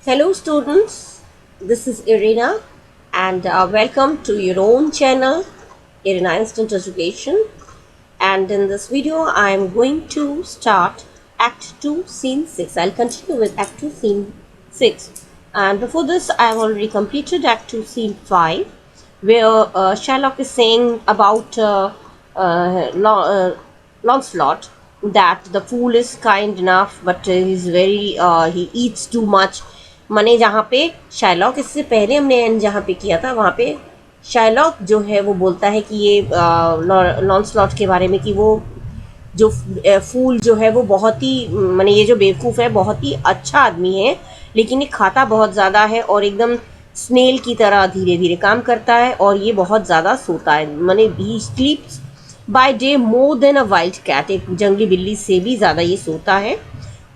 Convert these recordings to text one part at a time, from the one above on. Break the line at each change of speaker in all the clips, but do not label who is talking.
Hello, students. This is Irina, and welcome to your own channel, Irina Instant Education. And in this video, I am going to start Act 2, Scene 6. I'll continue with Act 2, Scene 6. And before this, I have already completed Act 2, Scene 5, where Sherlock is saying about Lancelot that the fool is kind enough, but he eats too much. माने जहाँ पे Shylock, इससे पहले हमने and जहाँ पे किया था वहाँ पे शाइलॉक जो है वो बोलता है कि ये लॉन्सलॉट के बारे में कि वो जो फूल जो है वो बहुत ही माने ये जो बेवकूफ़ है बहुत ही अच्छा आदमी है, लेकिन ये खाता बहुत ज़्यादा है और एकदम स्नेल की तरह धीरे धीरे काम करता है और ये बहुत ज़्यादा सोता है। माने he sleeps by day more than a wild cat, एक जंगली बिल्ली से भी ज़्यादा ये सोता है।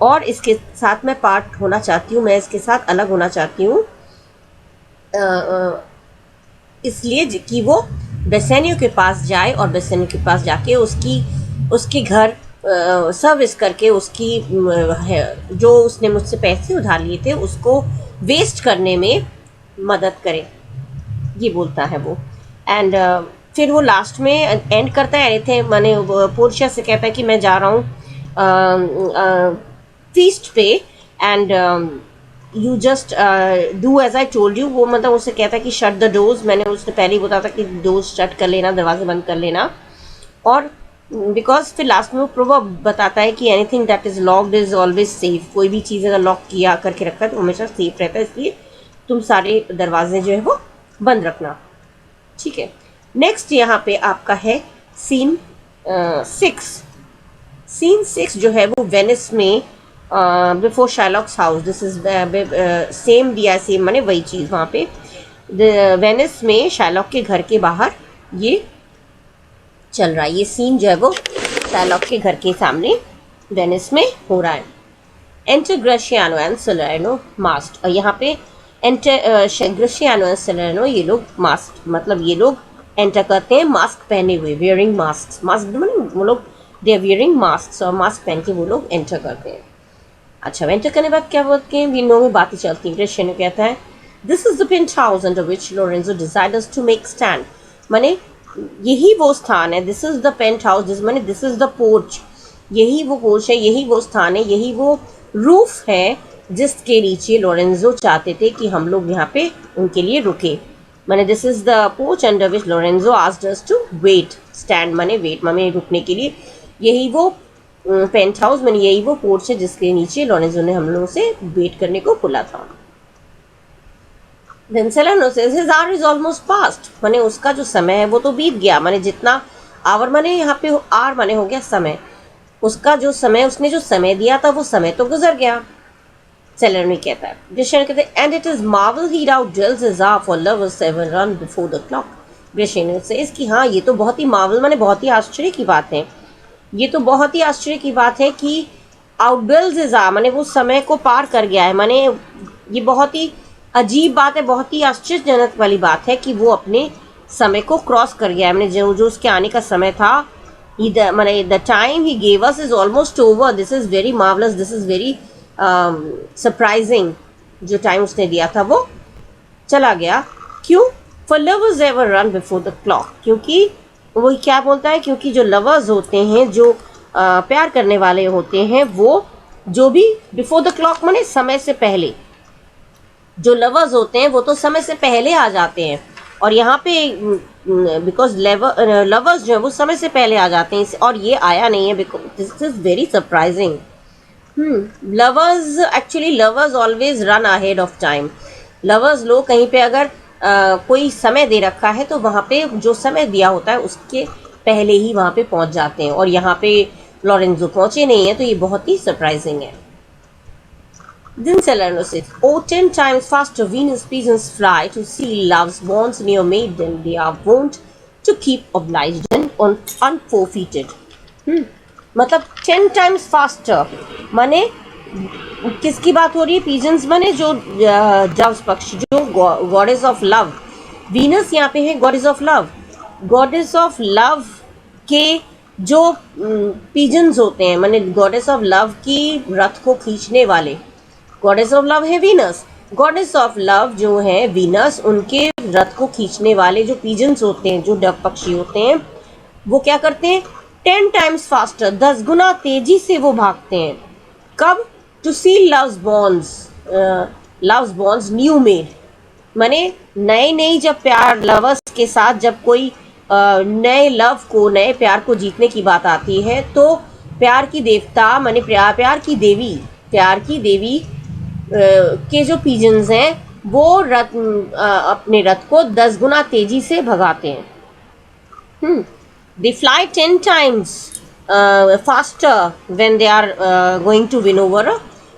और इसके साथ मैं पार्ट होना चाहती हूँ, मैं इसके साथ अलग होना चाहती हूँ इसलिए कि वो बेसेनियो के पास जाए और बेसेनियो के पास जाके उसके घर सर्विस करके उसकी जो उसने मुझसे पैसे उधार लिए थे उसको वेस्ट करने में मदद करे, ये बोलता है वो। एंड फिर वो लास्ट में एंड करता है थे मैंने पोर्शिया से कहता है कि मैं जा रहा हूँ फीस्ट पे and you just do as I told you. वो मतलब उससे कहता है कि शट द डोर्स, मैंने उसने पहले ही बताया था कि डोर्स शट कर लेना, दरवाजे बंद कर लेना। और बिकॉज फिर लास्ट में वो प्रोवर्ब बताता है कि anything that is locked is always safe, कोई भी चीज़ अगर लॉक किया करके रखा है तो हमेशा सेफ रहता है, इसलिए तुम सारे दरवाजे जो है वो बंद रखना, ठीक है। नेक्स्ट यहाँ पे आपका है सीन 6। सीन 6 जो है वो वेनिस में before Shylock's house, this is same दिया सेम माने वही चीज़ वहाँ पे वेनिस में शाइलॉक के घर के बाहर ये चल रहा है। ये सीन जो है वो शाइलॉक के घर के सामने वेनिस में हो रहा है। एंटर ग्रेशियानो एंड सेलेनो मास्क, और यहाँ पे एंटर ग्रेशियानो एंड सेलेनो ये लोग मास्क मतलब ये लोग एंटर करते हैं मास्क पहने हुए, वेयरिंग मास्क, मास्क वो लोग दे आर वियरिंग मास्क और मास्क पहन के वो लोग एंटर करते हैं। अच्छा, एंटर करने के बाद क्या बोलते हैं, विंडो में बातें चलती हैं। ग्रेशियानो कहता है this is the penthouse under which Lorenzo decides to make stand, माने यही वो स्थान है, this is the penthouse, this माने दिस इज द पोर्च, यही वो पोर्च है, यही वो स्थान है, यही वो रूफ है जिसके नीचे लोरेंजो चाहते थे कि हम लोग यहाँ पे उनके लिए रुके। माने this is the porch under which Lorenzo asked us to wait, stand माने वेट माने रुकने के लिए, यही वो पेंट हाउस माने यही वो पोर्च है जिसके नीचे लोरेंजो ने हम लोगों से वेट करने को बोला था। Then Celano says his hour is almost past, माने उसका जो समय है वो तो बीत गया, माने जितना आवर माने यहाँ पे आर माने हो गया समय, उसका जो समय उसने जो समय दिया था वो समय तो गुजर गया। Celano कहता है, ग्रेशियानो कहते हैं and it is marvel he outdrills his hour for lovers ever run before the clock। ग्रेशियानो says कि हाँ ये तो बहुत ही मार्वल माने बहुत ही आश्चर्य की बात है, ये तो बहुत ही आश्चर्य की बात है कि आउटबिल्स इज आ माने वो समय को पार कर गया है, माने ये बहुत ही अजीब बात है, बहुत ही आश्चर्यजनक वाली बात है कि वो अपने समय को क्रॉस कर गया है, माने जो उसके आने का समय था माने the time he gave us is almost over, this is very marvellous, this is very surprising, जो टाइम उसने दिया था वो चला गया। क्यों? For lovers ever run before the clock, क्योंकि वो क्या बोलता है, क्योंकि जो लवर्स होते हैं, जो प्यार करने वाले होते हैं, वो जो भी बिफोर द क्लॉक माने समय से पहले, जो लवर्स होते हैं वो तो समय से पहले आ जाते हैं, और यहाँ पे बिकॉज लवर्स जो है वो समय से पहले आ जाते हैं और ये आया नहीं है, because this is very surprising. Lovers actually lovers always run ahead of time, lovers लोग कहीं पे अगर कोई समय दे रखा है तो वहाँ पे जो समय दिया होता है उसके पहले ही वहाँ पे पहुँच जाते हैं, और यहाँ पे लोरेंजो पहुँचे नहीं है, तो ये बहुत ही सरप्राइजिंग है। Then Salerno says, oh, 10 times faster Venus pigeons fly to see love's bonds near made than they are wont to keep obliged and unforfeited। मतलब 10 times faster माने किसकी बात हो रही है? पिजन्स माने जो डव्स पक्षी, जो गॉडेस ऑफ लव, वीनस यहाँ पे है goddess of love, goddess of love के जो पिजन्स होते हैं, माने गॉडेस ऑफ लव की रथ को खींचने वाले, गॉडेस ऑफ लव है वीनस, गॉडेस ऑफ लव जो है वीनस, उनके रथ को खींचने वाले जो पीजन्स होते हैं, जो डक पक्षी होते हैं, वो क्या करते हैं, 10 टाइम्स फास्टर, 10 गुना तेजी से वो भागते हैं। कब? To see love's bonds new made, माने नए नई जब प्यार लवर्स के साथ जब कोई नए लव को, नए प्यार को जीतने की बात आती है, तो प्यार की देवता माने प्यार की देवी के जो पीजन्स हैं वो अपने रथ को 10 गुना तेजी से भगाते हैं। They fly 10 times faster when they are going to win over a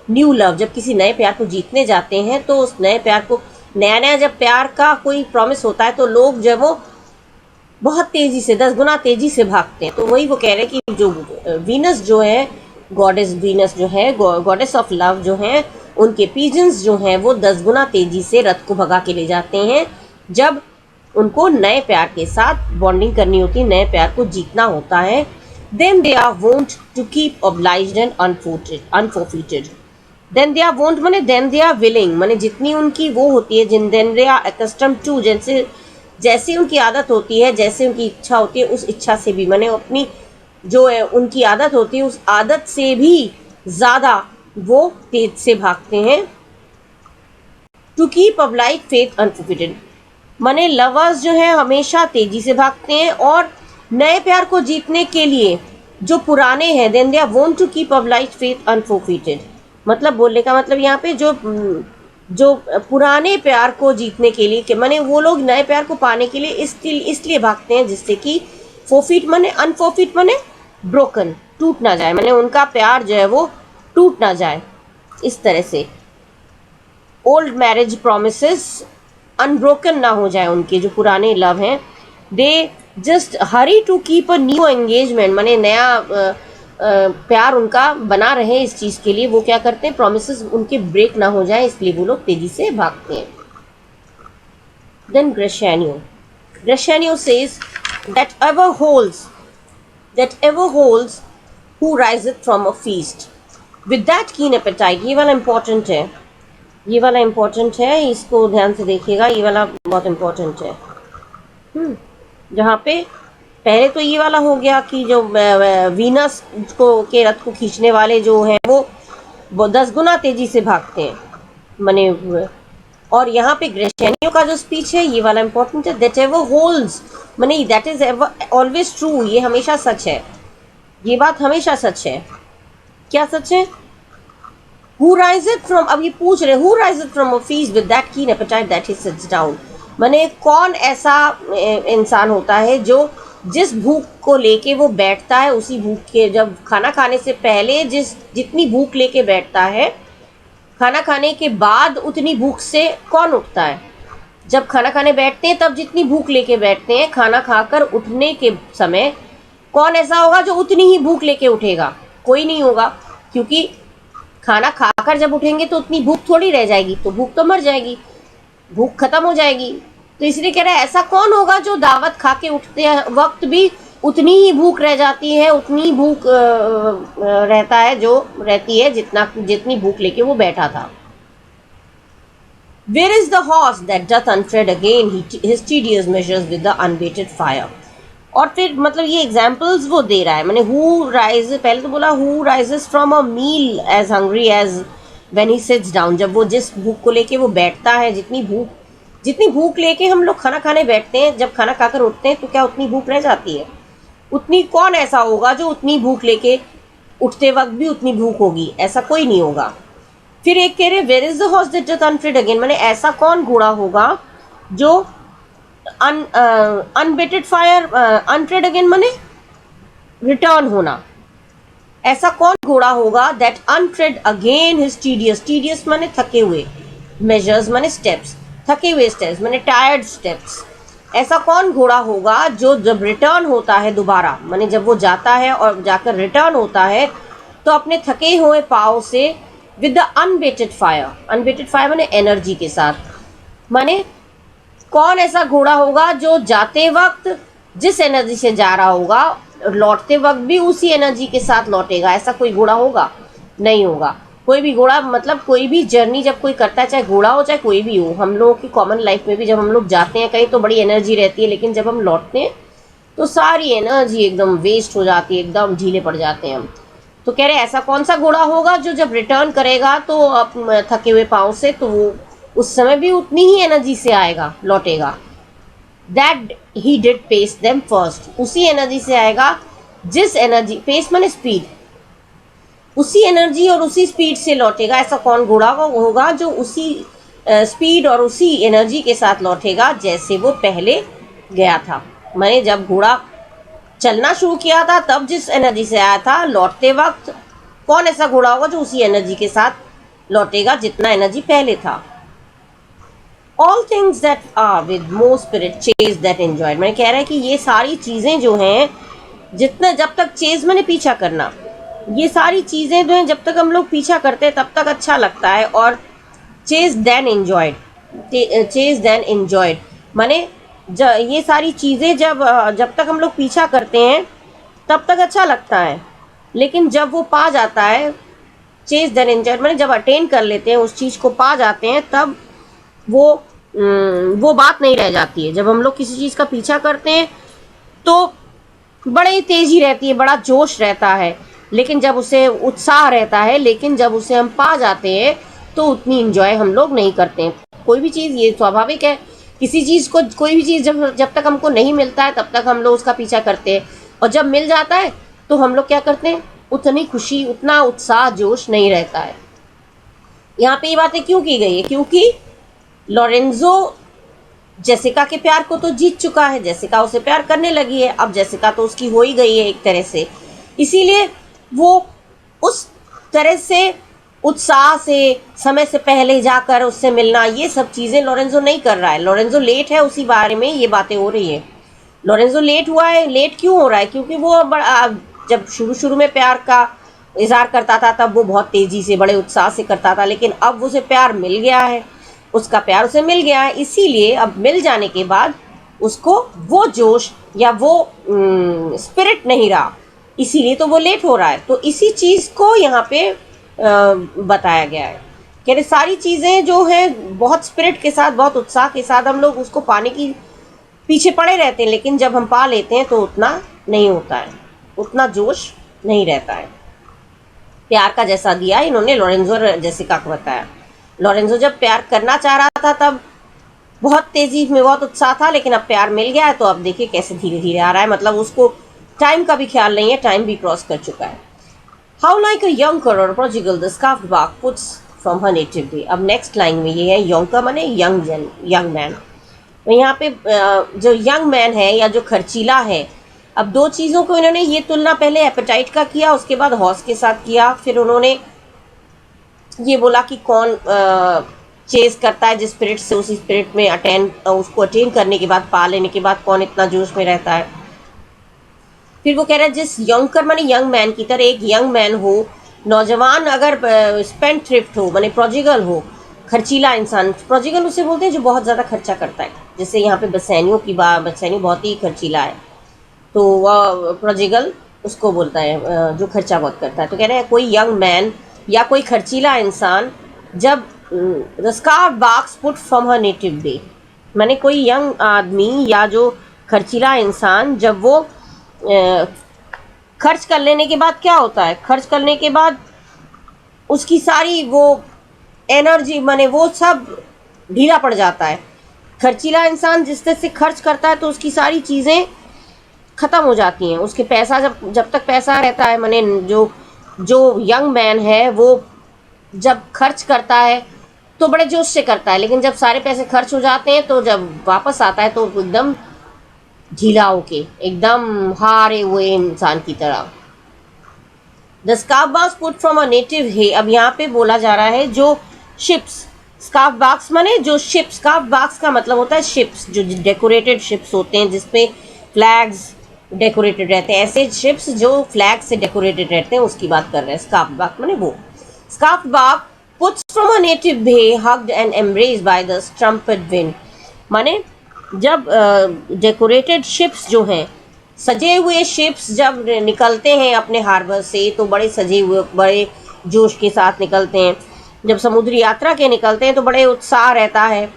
new love। जब किसी नए प्यार को जीतने जाते हैं तो उस नए प्यार को, नया नया जब प्यार का कोई प्रॉमिस होता है तो लोग जब वो बहुत तेजी से 10 गुना तेजी से भागते हैं। तो वही वो कह रहे हैं कि जो वीनस जो है, गॉडेस वीनस जो है, गॉडेस ऑफ लव जो है, उनके पीजन्स जो हैं वो 10 गुना तेजी से रथ को भगा के ले जाते हैं जब उनको नए प्यार के साथ बॉन्डिंग करनी होती है, नए प्यार को जीतना होता है। Then they are wont to keep obliged and unforfeited. Then they are wont माने देन दे आर विलिंग, माने जितनी उनकी वो होती है, then they are accustom to, जैसे उनकी आदत होती है, जैसे उनकी इच्छा होती है, उस इच्छा से भी, माने अपनी जो है उनकी आदत होती है, उस आदत से भी ज़्यादा वो तेज से भागते हैं। टू कीप ऑब्लाइज फेथ अनफॉरफिटेड, माने लवर्स जो है हमेशा तेजी से भागते हैं, और नए प्यार को जीतने के लिए जो पुराने हैं, then they are wont to keep oblige faith unforfeited, मतलब बोलने का मतलब यहाँ पे जो पुराने प्यार को जीतने के लिए, कि माने वो लोग नए प्यार को पाने के लिए इसलिए भागते हैं जिससे कि फोफिट माने अनफॉरफिट माने ब्रोकन, टूट ना जाए, माने उनका प्यार जो है वो टूट ना जाए। इस तरह से ओल्ड मैरिज प्रोमिसेस अनब्रोकन ना हो जाए, उनके जो पुराने लव हैं, they just hurry to keep a new engagement, माने नया प्यार उनका बना रहे, इस चीज़ के लिए वो क्या करते हैं, प्रोमिसेस उनके ब्रेक ना हो जाए, इसलिए वो लोग तेजी से भागते हैं। Then Gratiano says that ever holds who riseth from a feast with that keen appetite। ये वाला इम्पोर्टेंट है, ये वाला इम्पोर्टेंट है, इसको ध्यान से देखिएगा, ये वाला बहुत इम्पोर्टेंट है। जहाँ पे पहले तो ये वाला हो गया कि जो वीनस को के रथ को खींचने वाले जो हैं वो 10 गुना तेजी से भागते हैं, माने। और यहाँ पे ग्रेशेनियो का जो स्पीच है ये वाला इम्पोर्टेंट है, दैट एवर होल्ड्स, माने that is ever always true, ये हमेशा सच है, ये बात हमेशा सच है। क्या सच है? Who riseth from, अब ये पूछ रहे, who riseth from a feast with that keen appetite that he sits down, माने कौन ऐसा इंसान होता है जो जिस भूख को लेके वो बैठता है, उसी भूख के, जब खाना खाने से पहले जितनी भूख लेके बैठता है, खाना खाने के बाद उतनी भूख से कौन उठता है? जब खाना खाने बैठते हैं तब जितनी भूख लेके बैठते हैं, खाना खाकर उठने के समय कौन ऐसा होगा जो उतनी ही भूख लेके उठेगा? कोई नहीं होगा, क्योंकि खाना खाकर जब उठेंगे तो उतनी भूख थोड़ी रह जाएगी, तो भूख तो मर जाएगी, भूख खत्म हो जाएगी। तो इसलिए कह रहा है ऐसा कौन होगा जो दावत खा के उठते वक्त भी उतनी ही भूख रह जाती है, उतनी भूख रहता है, जो रहती है जितनी भूख लेके वो बैठा था। Where is the horse that doth untread again his tedious measures with the unbated fire। और फिर मतलब ये एग्जाम्पल्स वो दे रहा है, मैंने हु राइज, पहले तो बोला who rises from a meal as hungry as when he sits down, जब वो जिस भूख को लेके वो बैठता है, जितनी भूख लेके हम लोग खाना खाने बैठते हैं, जब खाना खाकर उठते हैं तो क्या उतनी भूख रह जाती है? उतनी कौन ऐसा होगा जो उतनी भूख लेके उठते वक्त भी उतनी भूख होगी? ऐसा कोई नहीं होगा। फिर एक कह रहे where is the horse that doth untread again, मैंने ऐसा कौन घोड़ा होगा जो अनबेटेड फायर, अनट्रेड अगेन माने रिटर्न होना, ऐसा कौन घोड़ा होगा that untread again his tedious माने थके हुए, मेजर्स माने स्टेप्स, थके हुए स्टेप्स माने टायर्ड स्टेप्स, ऐसा कौन घोड़ा होगा जो जब रिटर्न होता है दोबारा, माने जब वो जाता है और जाकर रिटर्न होता है तो अपने थके हुए पाँव से विद द अनबेटेड फायर माने एनर्जी के साथ, माने कौन ऐसा घोड़ा होगा जो जाते वक्त जिस एनर्जी से जा रहा होगा लौटते वक्त भी उसी एनर्जी के साथ लौटेगा? ऐसा कोई घोड़ा होगा? नहीं होगा। कोई भी घोड़ा मतलब कोई भी जर्नी जब कोई करता है, चाहे घोड़ा हो चाहे कोई भी हो, हम लोगों की कॉमन लाइफ में भी जब हम लोग जाते हैं कहीं तो बड़ी एनर्जी रहती है, लेकिन जब हम लौटते हैं तो सारी एनर्जी एकदम वेस्ट हो जाती है, एकदम ढीले पड़ जाते हैं हम। तो कह रहे ऐसा कौन सा घोड़ा होगा जो जब रिटर्न करेगा तो थके हुए पाँव से, तो वो उस समय भी उतनी ही एनर्जी से आएगा, लौटेगा। That he did pace them first, उसी एनर्जी से आएगा जिस एनर्जी, पेस माने स्पीड, उसी एनर्जी और उसी स्पीड से लौटेगा। ऐसा कौन घोड़ा होगा जो उसी स्पीड और उसी एनर्जी के साथ लौटेगा जैसे वो पहले गया था। मैंने जब घोड़ा चलना शुरू किया था तब जिस एनर्जी से आया था, लौटते वक्त कौन ऐसा घोड़ा होगा जो उसी एनर्जी के साथ लौटेगा जितना एनर्जी पहले था। All things that are with more spirit chase that enjoyed, मैंने कह रहा है कि ये सारी चीज़ें जो हैं, जितना जब तक चेज मैंने पीछा करना, ये सारी चीज़ें जो हैं जब तक हम लोग पीछा करते हैं तब तक अच्छा लगता है। और chase than enjoyed, chase than enjoyed माने ये सारी चीज़ें जब तक हम लोग पीछा करते हैं तब तक अच्छा लगता है, लेकिन जब वो पा जाता है, चेज देन एंजॉयड माने जब अटेन कर लेते हैं, उस चीज़ को पा जाते हैं, तब वो बात नहीं रह जाती है। जब हम लोग किसी चीज़ का पीछा करते हैं तो बड़ी तेज़ी रहती है, बड़ा जोश रहता है, लेकिन जब उसे उत्साह रहता है, लेकिन जब उसे हम पा जाते हैं तो उतनी इंजॉय हम लोग नहीं करते हैं। कोई भी चीज़, ये स्वाभाविक है, किसी चीज़ को, कोई भी चीज़ जब तक हमको नहीं मिलता है तब तक हम लोग उसका पीछा करते हैं, और जब मिल जाता है तो हम लोग क्या करते हैं, उतनी खुशी, उतना उत्साह, जोश नहीं रहता है। यहाँ पे ये बातें क्यों की गई है? क्योंकि लॉरेंजो जेसिका के प्यार को तो जीत चुका है, जेसिका उसे प्यार करने लगी है, अब जेसिका तो उसकी हो ही गई है एक तरह से, इसीलिए वो उस तरह से उत्साह से समय से पहले जाकर उससे मिलना, ये सब चीज़ें लॉरेंजो नहीं कर रहा है। लॉरेंजो लेट है, उसी बारे में ये बातें हो रही है। लॉरेंजो लेट हुआ है, लेट क्यों हो रहा है? क्योंकि वो जब शुरू में प्यार का इजहार करता था तब वो बहुत तेज़ी से, बड़े उत्साह से करता था, लेकिन अब उसे प्यार मिल गया है, उसका प्यार उसे मिल गया है, इसीलिए अब मिल जाने के बाद उसको वो जोश या वो स्पिरिट नहीं रहा, इसीलिए तो वो लेट हो रहा है। तो इसी चीज़ को यहाँ पे बताया गया है कि सारी चीज़ें जो हैं बहुत स्पिरिट के साथ, बहुत उत्साह के साथ हम लोग उसको पाने की पीछे पड़े रहते हैं, लेकिन जब हम पा लेते हैं तो उतना नहीं होता है, उतना जोश नहीं रहता है। प्यार का जैसा दिया इन्होंने लॉरेंजो और जेसिका को बताया। लॉरेंजो जब प्यार करना चाह रहा था तब बहुत तेज़ी में, बहुत उत्साह था, लेकिन अब प्यार मिल गया है तो अब देखिए कैसे धीरे धीरे आ रहा है, मतलब उसको टाइम का भी ख्याल नहीं है, टाइम भी क्रॉस कर चुका है। हाउ लाइक अ यंकर और prodigal the scarfed bark puts from her native day. अब नेक्स्ट लाइन में ये है, यंकर माने यंग मैन। तो यहाँ पे जो यंग मैन है या जो खर्चीला है, अब दो चीज़ों को इन्होंने ये तुलना पहले एपेटाइट का किया, उसके बाद हॉर्स के साथ किया, फिर उन्होंने ये बोला कि कौन चेज करता है जिस स्पिरिट से, उसी स्पिरिट में उसको अटेन करने के बाद, पा लेने के बाद कौन इतना जोश में रहता है। फिर वो कह रहा है जिस यंकर माने यंग मैन की तरह, एक यंग मैन हो, नौजवान, अगर स्पेंड थ्रिफ्ट हो माने प्रोजिगल हो, खर्चीला इंसान, प्रोजिगल उसे बोलते हैं जो बहुत ज़्यादा खर्चा करता है, जैसे यहाँ पे बसैनियों की बात, बसैनियों बहुत ही खर्चीला है, तो वह प्रोजिगल उसको बोलता है जो खर्चा बहुत करता है। तो कह रहे हैं कोई यंग मैन या कोई खर्चीला इंसान, जब the scarfed barks put from her native day, माने कोई यंग आदमी या जो खर्चीला इंसान, जब वो खर्च कर लेने के बाद क्या होता है, खर्च करने के बाद उसकी सारी वो एनर्जी माने वो सब ढीला पड़ जाता है। खर्चीला इंसान जिस तरह से खर्च करता है तो उसकी सारी चीज़ें ख़त्म हो जाती हैं, उसके पैसा जब तक पैसा रहता है, माने जो यंग मैन है वो जब खर्च करता है तो बड़े जोश से करता है, लेकिन जब सारे पैसे खर्च हो जाते हैं तो जब वापस आता है तो एकदम ढीला होके, एकदम हारे हुए इंसान की तरह। The scarf barks put from a native है, अब यहाँ पे बोला जा रहा है जो शिप्स, स्कार्फ बाग्स माने जो शिप्स, स्कार्फ बाग्स का मतलब होता है शिप्स, जो डेकोरेटेड शिप्स होते हैं जिसपे फ्लैग्स डेकोरेटेड रहते हैं, ऐसे शिप्स जो फ्लैग से डेकोरेटेड रहते हैं उसकी बात कर रहे हैं। स्कार्फ बाग माने वो, scarf bark puts from a native bay hugged and embraced by the strumpet wind, माने जब डेकोरेटेड शिप्स जो हैं, सजे हुए शिप्स जब निकलते हैं अपने हार्बर से, तो बड़े सजे हुए, बड़े जोश के साथ निकलते हैं। जब समुद्री यात्रा के निकलते हैं तो बड़े उत्साह रहता है,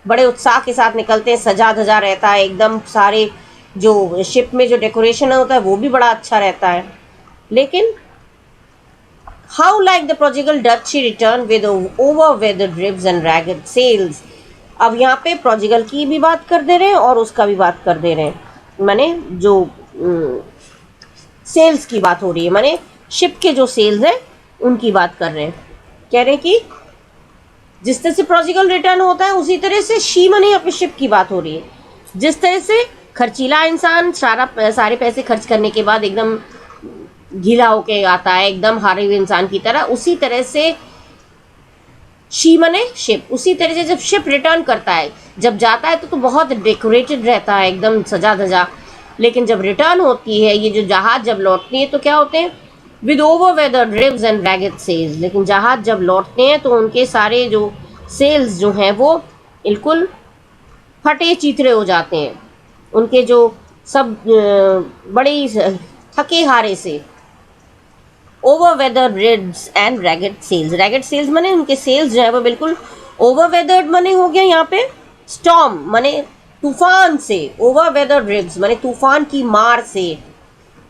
बड़े उत्साह के साथ निकलते हैं, सजा धजा रहता है एकदम, सारे जो शिप में जो डेकोरेशन होता है वो भी बड़ा अच्छा रहता है। लेकिन how like the prodigal doth return with over weathered ribs and ragged sails. अब यहाँ पे प्रोजिगल की भी बात कर दे रहे हैं और उसका भी बात कर दे रहे हैं, माने जो सेल्स की बात हो रही है, माने शिप के जो सेल्स हैं उनकी बात कर रहे हैं। कह रहे हैं कि जिस तरह से प्रोजिगल रिटर्न होता है उसी तरह से शी मनी अपने शिप की बात हो रही है। जिस तरह से खर्चीला इंसान सारे पैसे खर्च करने के बाद एकदम गीला होके आता है, एकदम हारे हुए इंसान की तरह, उसी तरह से शी मने शिप, उसी तरह से जब शिप रिटर्न करता है, जब जाता है तो बहुत डेकोरेटेड रहता है, एकदम सजा धजा। लेकिन जब रिटर्न होती है, ये जो जहाज जब लौटती है तो क्या होते हैं, with over weathered ribs and ragged sails. लेकिन जहाज जब लौटते हैं तो उनके सारे जो सेल्स जो हैं वो बिल्कुल फटे चीथड़े हो जाते हैं, उनके जो सब बड़े थके हारे से। Over weathered ribs and ragged sails, ragged sails माने उनके सेल्स जो है वो बिल्कुल ओवर वेदर्ड माने हो गया यहाँ पे स्टॉर्म माने तूफान से, ओवर वेदर्ड रिब्स माने तूफान की मार से।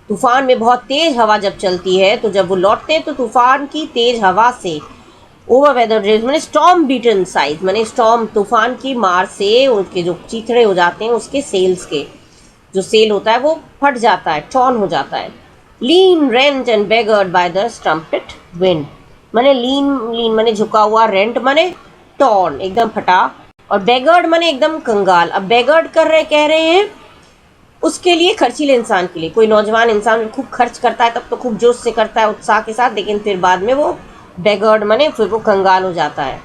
तूफान में बहुत तेज हवा जब चलती है तो जब वो लौटते हैं तो तूफान की तेज हवा से, ओवर वेदर रिब्स माने स्टॉर्म बीटन साइड माने स्टॉर्म तूफान की मार से उनके जो चीथड़े हो जाते हैं, उसके सेल्स के जो सेल होता है वो फट जाता है, टॉर्न हो जाता है। Lean rent and beggared by the strumpet wind माने लीन माने झुका हुआ, रेंट माने टॉर्न एकदम फटा, और बेगर्ड माने एकदम कंगाल। अब बेगर्ड कह रहे हैं उसके लिए, खर्चीले इंसान के लिए। कोई नौजवान इंसान खूब खर्च करता है तब तो खूब जोश से करता है, उत्साह के साथ, लेकिन फिर बाद में वो बेगर्ड माने फिर वो कंगाल हो जाता है।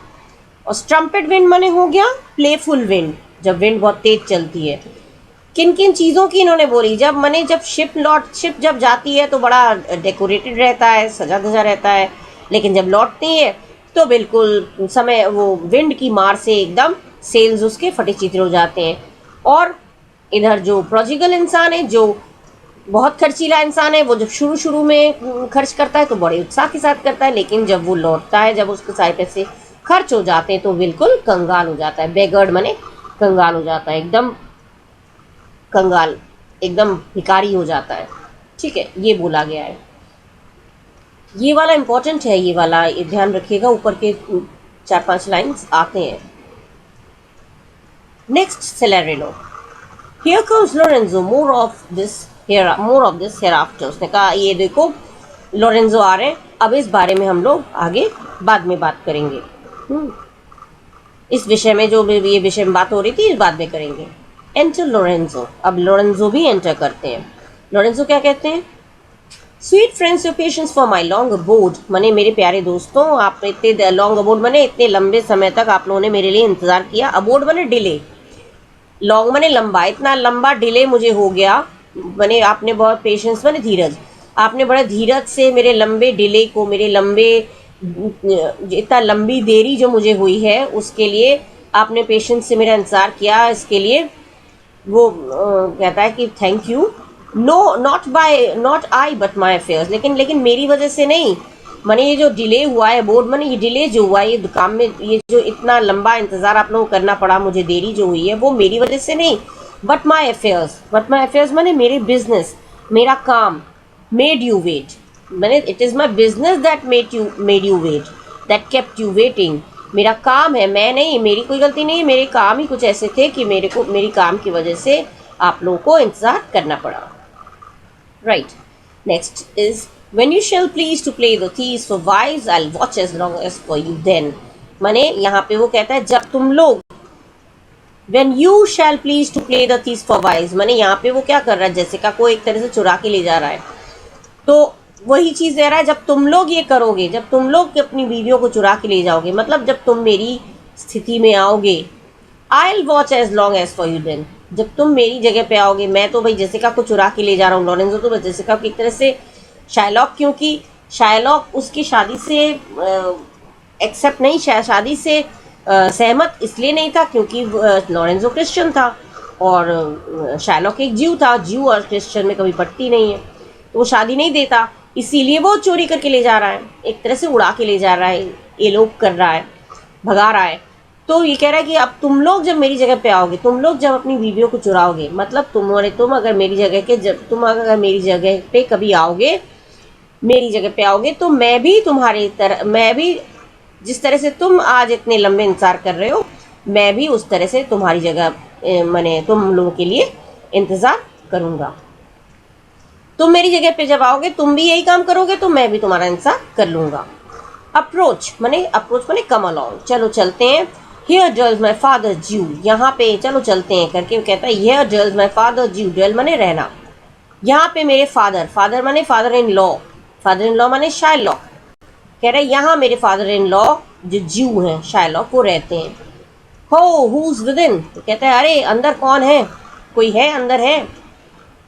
और स्ट्रम्पेट विंड माने हो गया प्लेफुल विंड, जब विंड बहुत तेज चलती है। किन किन चीज़ों की इन्होंने बोली, जब शिप जब जाती है तो बड़ा डेकोरेटेड रहता है, सजा धजा रहता है, लेकिन जब लौटती है तो बिल्कुल समय वो विंड की मार से एकदम सेल्स उसके फटे चित्रे हो जाते हैं। और इधर जो प्रोजिगल इंसान है, जो बहुत खर्चीला इंसान है, वो जब शुरू में खर्च करता है तो बड़े उत्साह के साथ करता है, लेकिन जब वो लौटता है, जब उसके सारे पैसे खर्च हो जाते हैं तो बिल्कुल कंगाल हो जाता है। बेगर्ड माने कंगाल हो जाता है, एकदम कंगाल, एकदम भिखारी हो जाता है। ठीक है, ये बोला गया है। ये वाला इम्पोर्टेंट है, ये वाला ध्यान रखिएगा, ऊपर के 4-5 लाइन्स आते हैं। Next Salerino, Here comes Lorenzo, more of this hereafter। उसने कहा ये देखो लोरेंजो आ रहे हैं, अब इस बारे में हम लोग आगे बाद में बात करेंगे। इस विषय में जो ये विषय में बात हो रही थी इस बाद में करेंगे। एंटर लोरेंजो, अब लोरेंजो भी एंटर करते हैं। लोरेंजो क्या कहते हैं, sweet friends your patience for my long abode माने मेरे प्यारे दोस्तों, आप इतने लॉन्ग अबोर्ड माने इतने लंबे समय तक आप लोगों ने मेरे लिए इंतजार किया। अबोर्ड माने डिले, लॉन्ग माने लंबा, इतना लंबा डिले मुझे हो गया, माने आपने बहुत पेशेंस माने धीरज, आपने बड़े धीरज से मेरे लंबे डिले को, मेरे लंबे इतना लंबी देरी जो मुझे हुई है उसके लिए आपने पेशेंस से मेरा इंतज़ार किया, इसके लिए वो कहता है कि thank you. No not I but my affairs, लेकिन मेरी वजह से नहीं, माने ये जो डिले हुआ है बोर्ड, माने ये डिले जो हुआ है ये काम में, ये जो इतना लंबा इंतज़ार आप लोगों को करना पड़ा, मुझे देरी जो हुई है वो मेरी वजह से नहीं, बट माई अफेयर्स माने मेरे बिजनेस, मेरा काम, मेड यू वेट, माने it is my business that made you wait, that kept you waiting. मेरा काम है, मैं नहीं, मेरी कोई गलती नहीं, मेरे काम ही कुछ ऐसे थे कि मेरी काम की वजह से आप लोगों को इंतज़ार करना पड़ा। Right, next is When you shall please to play the thieves for wives, I'll watch as long as for you then। माने यहाँ पे वो कहता है जब तुम लोग, When you shall please to play the thieves for wives, माने यहाँ पे वो क्या कर रहा है, जेसिका को एक तरह से चुरा के ले जा रहा है, तो वही चीज़ दे रहा है, जब तुम लोग ये करोगे, जब तुम लोग अपनी बीवियों को चुरा के ले जाओगे, मतलब जब तुम मेरी स्थिति में आओगे, I'll watch as long as for you then, जब तुम मेरी जगह पे आओगे, मैं तो भाई जेसिका को चुरा के ले जा रहा हूँ, लॉरेंजो तो जेसिका को एक तरह से शायलॉक, क्योंकि शायलॉक उसकी शादी से एक्सेप्ट नहीं, शादी से सहमत इसलिए नहीं था क्योंकि लॉरेंजो क्रिश्चियन था और शायलॉक एक ज्यू था, ज्यू और क्रिश्चियन में कभी पटती नहीं है, तो वो शादी नहीं देता। इसीलिए वो चोरी करके ले जा रहा है, एक तरह से उड़ा के ले जा रहा है, एलोप कर रहा है, भगा रहा है। तो ये कह रहा है कि अब तुम लोग जब मेरी जगह पे आओगे, तुम लोग जब अपनी बीवियों को चुराओगे, मतलब तुम अगर मेरी जगह के जब तुम अगर मेरी जगह पे कभी आओगे, मेरी जगह पे आओगे, तो मैं भी तुम्हारी तरह, मैं भी जिस तरह से तुम आज इतने लंबे इंतजार कर रहे हो, मैं भी उस तरह से तुम्हारी जगह मैंने तुम लोगों के लिए इंतजार करूंगा। तुम मेरी जगह पे जब आओगे, तुम भी यही काम करोगे, तो मैं भी तुम्हारा इंतजार कर लूंगा। अप्रोच माने कम अलोंग, चलो चलते हैं। हियर डवेल्स माई फादर ज्यू, यहाँ पे चलो चलते हैं करके वो कहता है हियर डवेल्स माई फादर ज्यू, डवेल माने रहना, यहाँ पे मेरे फादर, फादर माने फादर इन लॉ माने शायलॉक, कह रहे यहाँ मेरे फादर इन लॉ जो ज्यू हैं, शायलॉक, वो रहते हैं। हो हुज विद इन, तो कहता है अरे अंदर कौन है, कोई है अंदर है।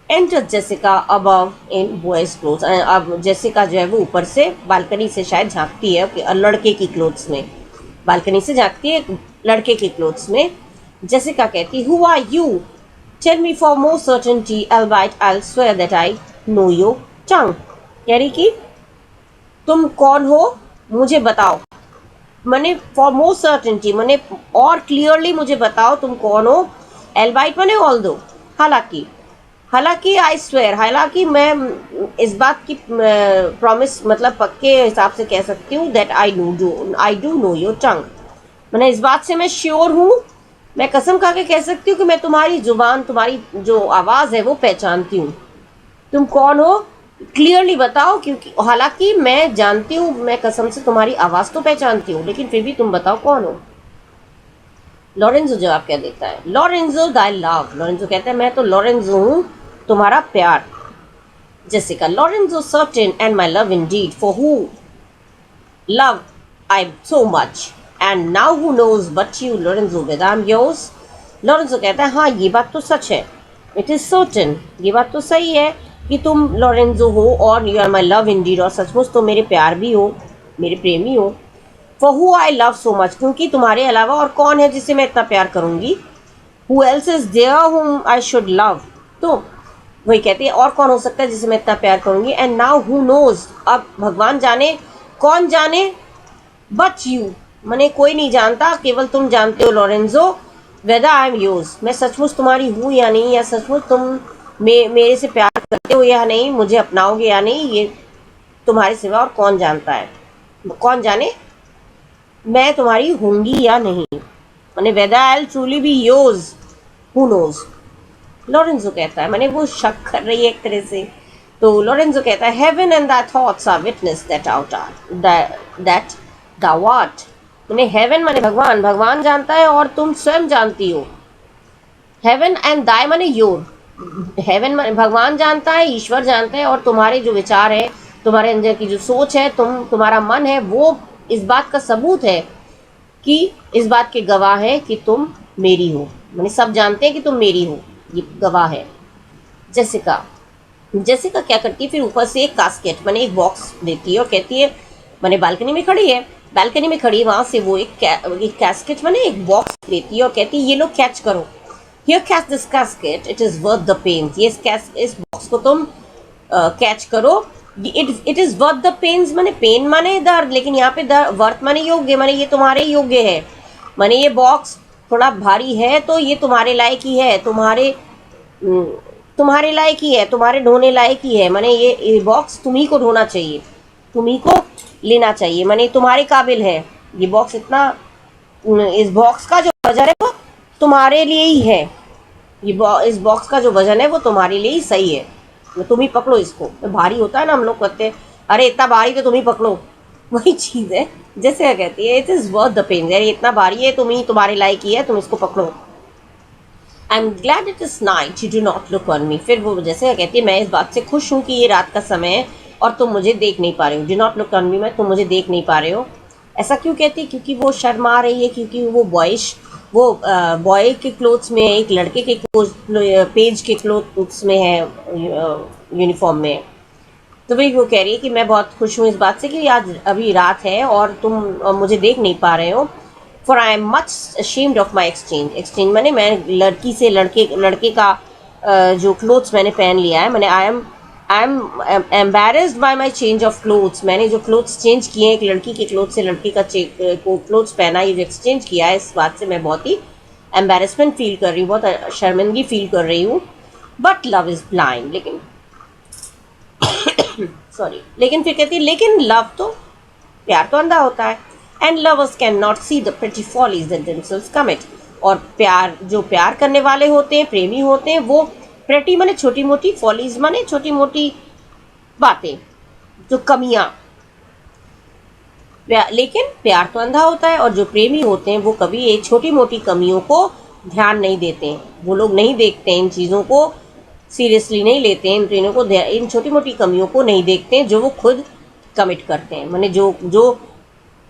Enter Jessica above in boys clothes, अब जेसिका जो है वो ऊपर से बालकनी से शायद झांकती है, लड़के की क्लोथ्स में, बालकनी से झांकती है लड़के के क्लोथ्स में। जेसिका कहती who are you, tell me for more certainty, albeit I'll swear that I know your tongue, कह रही कि तुम कौन हो मुझे बताओ, मैंने फॉर मोर सर्टेनिटी मैंने और क्लियरली मुझे बताओ तुम कौन हो। albeit मैंने ऑल्दो, हालांकि, हालांकि आई स्वेयर, हालांकि मैं इस बात की प्रॉमिस मतलब पक्के हिसाब से कह सकती हूँ that I do know your tongue, मैंने इस बात से मैं श्योर हूँ, मैं कसम खा के कह सकती हूँ कि मैं तुम्हारी जुबान, तुम्हारी जो आवाज़ है वो पहचानती हूँ। तुम कौन हो क्लियरली बताओ, क्योंकि हालांकि मैं जानती हूँ, मैं कसम से तुम्हारी आवाज़ तो पहचानती हूँ, लेकिन फिर भी तुम बताओ कौन हो। लॉरेंजो जवाब क्या देता है, लॉरेंजो दाई लव, लॉरेंजो कहता है मैं तो लॉरेंजो हूँ, तुम्हारा प्यार। Jessica, Lorenzo certain and my love indeed, for who love I so much, and now who knows but you Lorenzo whether I am yours. Lorenzo कहता है हाँ ये बात तो सच है, इट इज सर्टेन, ये बात तो सही है कि तुम लॉरेंजो हो और you are my love indeed, और सचमुच तो मेरे प्यार भी हो, मेरे प्रेमी हो। For who I love so much, क्योंकि तुम्हारे अलावा और कौन है जिसे मैं इतना प्यार करूंगी। हु एल्स इज देयर हुम आई शुड लव, तो वही कहती है और कौन हो सकता है जिसे मैं इतना प्यार करूंगी। एंड नाउ हु नोज, अब भगवान जाने, कौन जाने, बट यू मैंने कोई नहीं जानता, केवल तुम जानते हो Lorenzo, whether I am yours, मैं सचमुच तुम्हारी हूँ या नहीं, या सचमुच तुम मेरे से प्यार करते हो या नहीं, मुझे अपनाओगे या नहीं, ये तुम्हारे सिवा और कौन जानता है, कौन जाने मैं तुम्हारी होंगी या नहीं, मैंने whether I will truly be yours, who knows. Lorenzo कहता है, मैंने वो शक कर रही है एक तरह से, तो लॉरेंजो कहता है heaven and that thoughts are witness that out are that the what, मैंने हेवन माने भगवान, भगवान जानता है और तुम स्वयं जानती हो। हेवन एंड दाई माने योर, हेवन माने भगवान जानता है, ईश्वर जानता है, और तुम्हारे जो विचार है, तुम्हारे अंदर की जो सोच है, तुम्हारा मन है, वो इस बात का सबूत है कि इस बात के गवाह है कि तुम मेरी हो, मैंने सब जानते हैं कि तुम मेरी हो, ये गवाह है। जेसिका, जेसिका क्या करती है फिर ऊपर से एक कास्केट मैंने एक बॉक्स देती है और कहती है, मैंने बालकनी में खड़ी है, बालकनी में खड़ी है, वहाँ से वो एक कैस्केट मैंने एक बॉक्स देती है और कहती है ये लोग कैच करो, here catch this casket, it is worth the pain, ये इस बॉक्स को तुम कैच करो, it is worth the pains, मैंने पेन माने दर्द, लेकिन यहाँ पे वर्थ माने योग्य, माने ये तुम्हारे योग्य है, माने ये बॉक्स थोड़ा भारी है तो ये तुम्हारे लायक ही है, तुम्हारे लायक ही है, तुम्हारे ढोने लायक ही है, माने ये बॉक्स तुम्ही को ढोना चाहिए, तुम्ही को लेना चाहिए, माने तुम्हारे काबिल है ये बॉक्स, इतना इस बॉक्स का जो वजन है वो तुम्हारे लिए ही है, इस बॉक्स का जो वजन है वो तुम्हारे लिए ही सही है, तुम ही पकड़ो इसको, तो भारी होता है ना, हम लोग कहते हैं अरे इतना भारी तो तुम ही पकड़ो, वही चीज़ है। जैसे क्या कहती है, it is worth the pain, यार इतना भारी है, तुम्हारे लायक ही है, तुम इसको पकड़ो। आई am glad it is night, you do not look on me, फिर वो जैसे कहती है मैं इस बात से खुश हूँ कि ये रात का समय है और तुम मुझे देख नहीं पा रहे हो, do not look on me में तुम मुझे देख नहीं पा रहे हो। ऐसा क्यों कहती है, क्योंकि वो शर्मा रही है, क्योंकि वो बॉय के क्लोथ्स में है, एक लड़के के पेज के क्लोथ्स में है, यूनिफॉर्म में। तो वही वो कह रही है कि मैं बहुत खुश हूँ इस बात से कि आज अभी रात है और तुम मुझे देख नहीं पा रहे हो। For I am much ashamed of my exchange मैं लड़की से लड़के का जो क्लोथ्स मैंने पहन लिया है, मैंने I am I am embarrassed bye my change of clothes, मैंने जो क्लोथ्स चेंज किए हैं, एक लड़की के क्लोथ से लड़की का को क्लोथ्स पहना, ये जो एक्सचेंज किया है, इस बात से मैं बहुत ही एम्बेरसमेंट फील कर रही हूँ, बहुत शर्मिंदगी फील कर रही हूँ। बट लव इज ब्लाइंड, लेकिन सॉरी, लेकिन फिर कहती है लेकिन लव तो, प्यार तो अंधा होता है। And lovers can not see the pretty follies that themselves commit, और प्यार, जो प्यार करने वाले होते हैं, प्रेमी होते हैं, वो प्रेटी माने छोटी मोटी, फॉलीज माने छोटी मोटी बातें, जो कमियां, लेकिन प्यार तो अंधा होता है, और जो प्रेमी होते हैं वो कभी ये छोटी मोटी कमियों को ध्यान नहीं देते हैं, वो लोग नहीं देखते हैं, इन चीज़ों को सीरियसली नहीं लेते हैं, इन ट्रेनों को, इन छोटी मोटी कमियों को नहीं देखते हैं जो वो खुद कमिट करते हैं, माने जो जो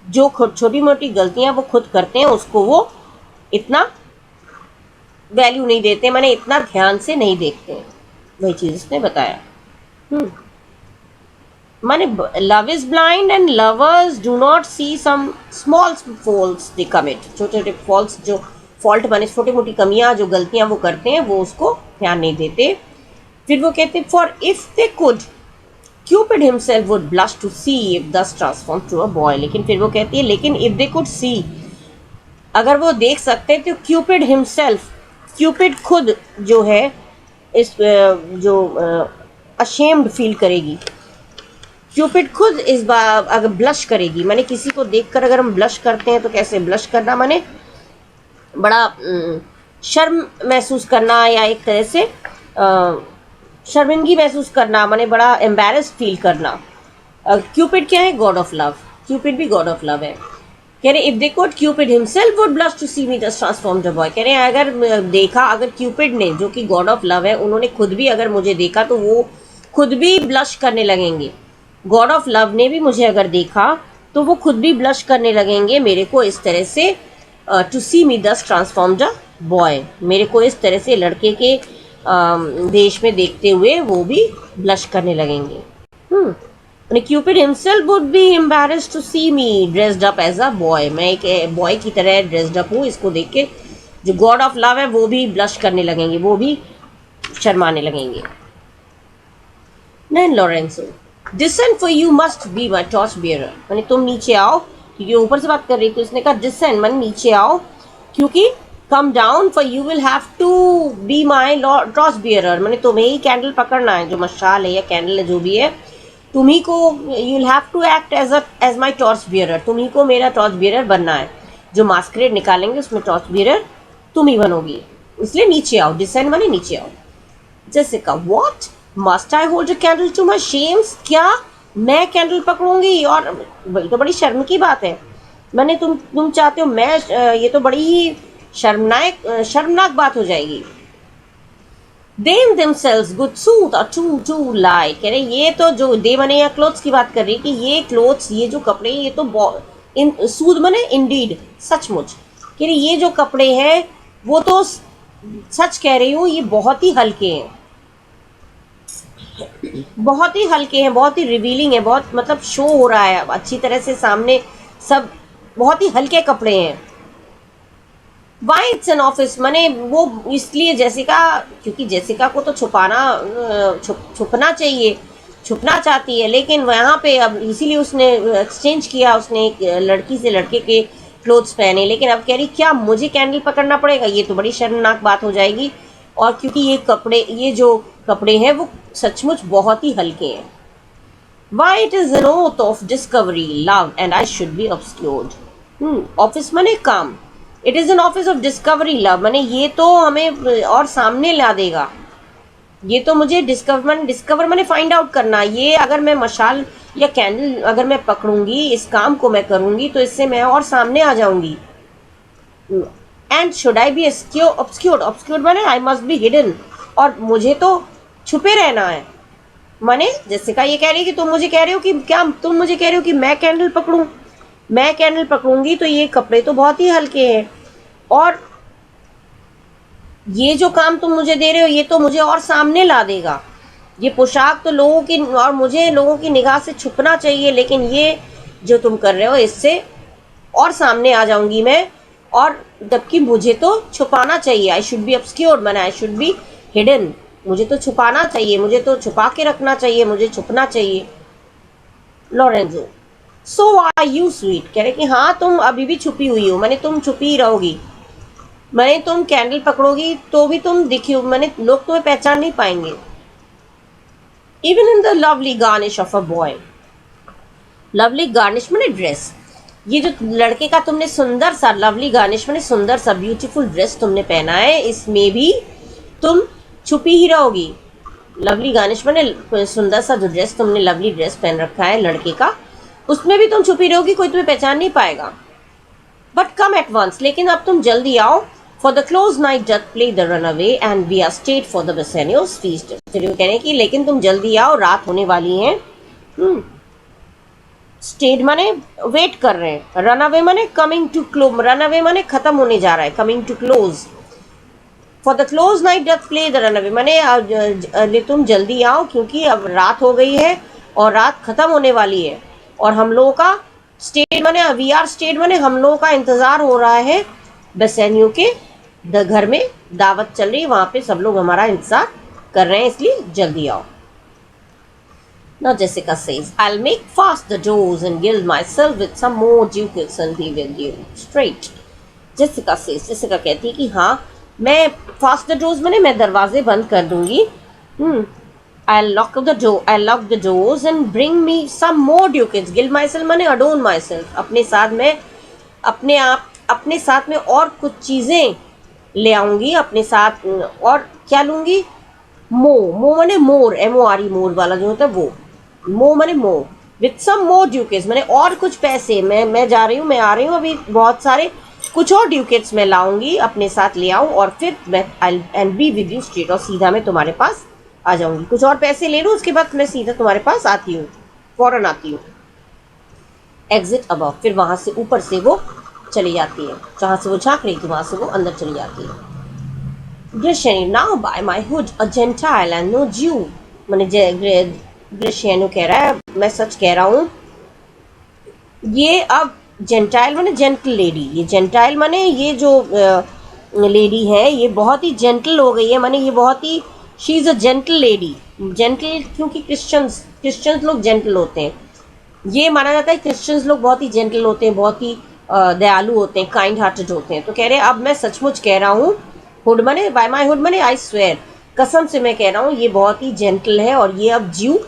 जो छोटी मोटी गलतियां वो खुद करते हैं उसको वो इतना वैल्यू नहीं देते, माने इतना ध्यान से नहीं देखते हैं। वही चीज़ उसने बताया। माने love is blind and lovers do not see some small faults they commit, छोटे छोटे फॉल्ट्स, जो फॉल्ट माने छोटी मोटी कमियां, जो गलतियां वो करते हैं, वो उसको ध्यान नहीं देते। फिर वो कहते हैं for if they could Cupid himself would blush to see if thus transformed to a boy, लेकिन फिर वो कहती है लेकिन if they could see, अगर वो देख सकते तो Cupid himself, Cupid खुद जो है इस जो ashamed फील करेगी, Cupid खुद इस बार अगर ब्लश करेगी, माने किसी को देखकर अगर हम ब्लश करते हैं तो कैसे ब्लश करना, माने बड़ा शर्म महसूस करना, या एक तरह से शर्मिंदगी महसूस करना, माने बड़ा एम्बेरस्ड फील करना। क्यूपिड क्या है? गॉड ऑफ लव, क्यूपिड भी गॉड ऑफ लव है। कह रहे if they could Cupid himself would blush to see me just transformed a boy, कह रहे हैं अगर देखा, अगर क्यूपिड ने, जो कि गॉड ऑफ लव है, उन्होंने खुद भी अगर मुझे देखा तो वो खुद भी ब्लश करने लगेंगे। गॉड ऑफ लव ने भी मुझे अगर देखा तो वो खुद भी ब्लश करने लगेंगे मेरे को इस तरह से, टू सी मी दस ट्रांसफॉर्म्ड अ बॉय, मेरे को इस तरह से लड़के के देश में देखते हुए वो भी ब्लश करने लगेंगे। Cupid himself would be embarrassed to see me dressed up as a boy, मैं एक बॉय की तरह ड्रेस्ड अप हूँ, इसको देख के जो गॉड ऑफ लव है वो भी ब्लश करने लगेंगे, वो भी शर्माने लगेंगे। Then Lorenzo, descend for you must be my torch bearer, माने तुम नीचे आओ, क्योंकि ऊपर से बात कर रही थी, उसने कहा डिसेंड माने नीचे आओ, क्योंकि come down for you will have to be my torch bearer, माने तुम्हें ही कैंडल पकड़ना है, जो मशाल है या कैंडल है जो भी है, तुम्ही को, you will have to act as my torch bearer, तुम्ही को मेरा टॉर्च बियरर बनना है, जो मास्करेड निकालेंगे उसमें टॉर्च बियरर तुम ही बनोगी, इसलिए नीचे आओ, डिसेंड माने नीचे आओ। जैसे का what must I hold a candle to my shames, क्या मैं कैंडल पकड़ूंगी, और वही तो बड़ी शर्म की बात है, मैंने तुम चाहते हो मैं, ये तो बड़ी ही शर्मनाक बात हो जाएगी। Deem themselves good suit or too light, कह रहे ये तो जो दे मने या क्लोथ्स की बात कर रही कि ये क्लोथ्स, ये जो कपड़े, ये तो इन सूद मने इंडीड, सचमुच, कह रहे ये जो कपड़े हैं वो तो सच कह रही हूँ, ये बहुत ही हल्के हैं, बहुत ही हल्के हैं, बहुत ही रिवीलिंग है, बहुत मतलब शो हो रहा है अच्छी तरह से सामने, सब बहुत ही हल्के कपड़े हैं। वाई इट्स एन ऑफिस, मैंने वो इसलिए जेसिका, क्योंकि जेसिका को तो छुपना चाहिए, छुपना चाहती है, लेकिन वहाँ पे अब इसीलिए उसने एक्सचेंज किया, उसने एक लड़की से लड़के के क्लोथ्स पहने, लेकिन अब कह रही क्या मुझे कैंडल पकड़ना पड़ेगा, ये तो बड़ी शर्मनाक बात हो जाएगी, और क्योंकि ये कपड़े, ये जो कपड़े हैं वो सचमुच बहुत ही हल्के हैं। Why it is an oath of discovery love and I should be obscured, office मने काम, it is an office of discovery love, मैंने ये तो हमें और सामने ला देगा, ये तो मुझे डिस्कवर मैंने फाइंड आउट करना, ये अगर मैं मशाल या कैंडल अगर मैं पकड़ूंगी, इस काम को मैं करूंगी तो इससे मैं और सामने आ जाऊंगी। एंड शुड आई बी ऑब्स्क्योर्ड, ऑब्स्क्योर्ड मैंने आई मस्ट बी हिडन, और मुझे तो छुपे रहना है, माने जैसे का ये कह रही है कि तुम मुझे कह रहे हो कि क्या, तुम मुझे कह रहे हो कि मैं कैंडल पकड़ूं, मैं कैंडल पकड़ूंगी तो ये कपड़े तो बहुत ही हल्के हैं, और ये जो काम तुम मुझे दे रहे हो ये तो मुझे और सामने ला देगा, ये पोशाक तो लोगों की, और मुझे लोगों की निगाह से छुपना चाहिए, लेकिन ये जो तुम कर रहे हो इससे और सामने आ जाऊंगी मैं, और जबकि मुझे तो छुपाना चाहिए, आई शुड बी ऑब्स्क्योर्ड, मैंने आई शुड बी हिडन, मुझे तो छुपाना चाहिए, मुझे तो छुपा के रखना चाहिए, मुझे छुपना चाहिए। Lorenzo, so are you sweet, कह रहे कि हाँ तुम अभी भी छुपी हुई हो, मैंने तुम छुपी ही रहोगी, मैंने तुम कैंडल पकड़ोगी तो भी तुम दिखी, मैंने लोग तुम्हें पहचान नहीं पाएंगे। Even in the lovely garnish of a boy, lovely garnish मैंने ड्रेस, ये जो लड़के का तुमने सुंदर सा, लवली गार्निश मैंने सुंदर सा ब्यूटीफुल ड्रेस तुमने पहना है, इसमें भी तुम छुपी ही रहोगी। लवली गार्निश मैंने सुंदर सा जो ड्रेस तुमने, लवली ड्रेस पहन रखा है लड़के का, उसमें भी तुम छुपी रहोगी, कोई तुम्हें पहचान नहीं पाएगा। बट कम एट वंस, लेकिन अब तुम जल्दी आओ। For the close night doth play the run away and we are stayed for the Bassanio's feast. चलिए कह रहे हैं कि लेकिन तुम जल्दी आओ, रात होने वाली है। स्टेट माने वेट कर रहे हैं, रन अवे माने coming to close, run away माने खत्म होने जा रहा है, coming to close. For the close night doth play the run away माने तुम जल्दी आओ क्योंकि अब रात हो गई है और रात खत्म होने वाली है, और हम लोगों का स्टेट माने वी आर स्टेट माने हम लोगों का इंतजार हो रहा है बेसेनियो के घर में दावत चल रही है, वहां पे सब लोग हमारा इंतजार कर रहे हैं, इसलिए जल्दी आओ। Now Jessica says, I'll make fast the doors and gild myself with some more ducats and be with you straight. Jessica says, Jessica कहती है कि हाँ मैं फास्ट द डोर्स मैंने मैं दरवाजे बंद कर दूंगी। I'll lock the doors and bring me some more ducats. Gild myself मैंने adorn myself, अपने साथ में अपने साथ में और कुछ चीजें ले आऊंगी अपने साथ। और क्या लूंगी? मो मैंने मोर, MORE मोर वाला जो होता है वो, मो मैंने मो विथ सम मोर ड्यूकेट्स मैंने और कुछ पैसे, मैं जा रही हूँ, मैं आ रही हूँ अभी बहुत सारे, कुछ और ड्यूकेट्स मैं लाऊंगी अपने साथ ले आऊँ, और फिर मैं and be with you straight, और सीधा मैं तुम्हारे पास आ जाऊंगी। कुछ और पैसे ले लूँ, उसके बाद मैं सीधा तुम्हारे पास आती हूँ, फौरन आती हूँ। एग्जिट अबव, फिर वहां से ऊपर से वो चली जाती है, जहां से वो झांक रही थी वहां से वो अंदर चली जाती है। Gratiano, now by my hood a gentile and no Jew, मैंने ग्रेशियनो कह रहा है मैं सच कह रहा हूँ, ये अब जेंटाइल माने जेंटल लेडी, ये जेंटाइल माने ये जो लेडी है ये बहुत ही जेंटल हो गई है, माने ये बहुत ही, she is a gentle lady. Gentle क्योंकि क्रिश्चियंस लोग जेंटल होते हैं, ये माना जाता है क्रिश्चियंस लोग बहुत ही जेंटल होते हैं, बहुत ही दयालु होते हैं, काइंड हार्टेड होते हैं। तो कह रहे हैं अब मैं सचमुच कह रहा हूँ, हुड मने बाय माई हुड मने आई स्वेयर, कसम से मैं कह रहा हूँ ये बहुत ही जेंटल है, और ये अब ज्यू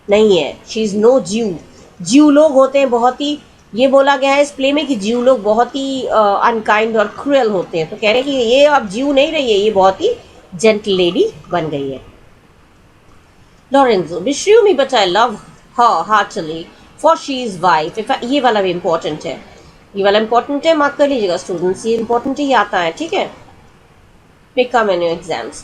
नहीं है, शी इज़ नो ज्यू। ज्यू लोग होते हैं बहुत ही, ये बोला गया है इस प्ले में कि ज्यू लोग बहुत ही अनकाइंड और क्रूएल होते हैं। तो कह रहे हैं कि ये अब ज्यू नहीं रही है, ये बहुत ही जेंटल लेडी बन गई है। Lorenzo, beshrew me but I love her heartily for she is wife। ये वाला भी इम्पोर्टेंट है, ये वाला इम्पोर्टेंट है, मार्क कर लीजिएगा स्टूडेंट्स, ये इम्पोर्टेंट ही आता है, ठीक है, पिका मेन्यू एग्जाम्स।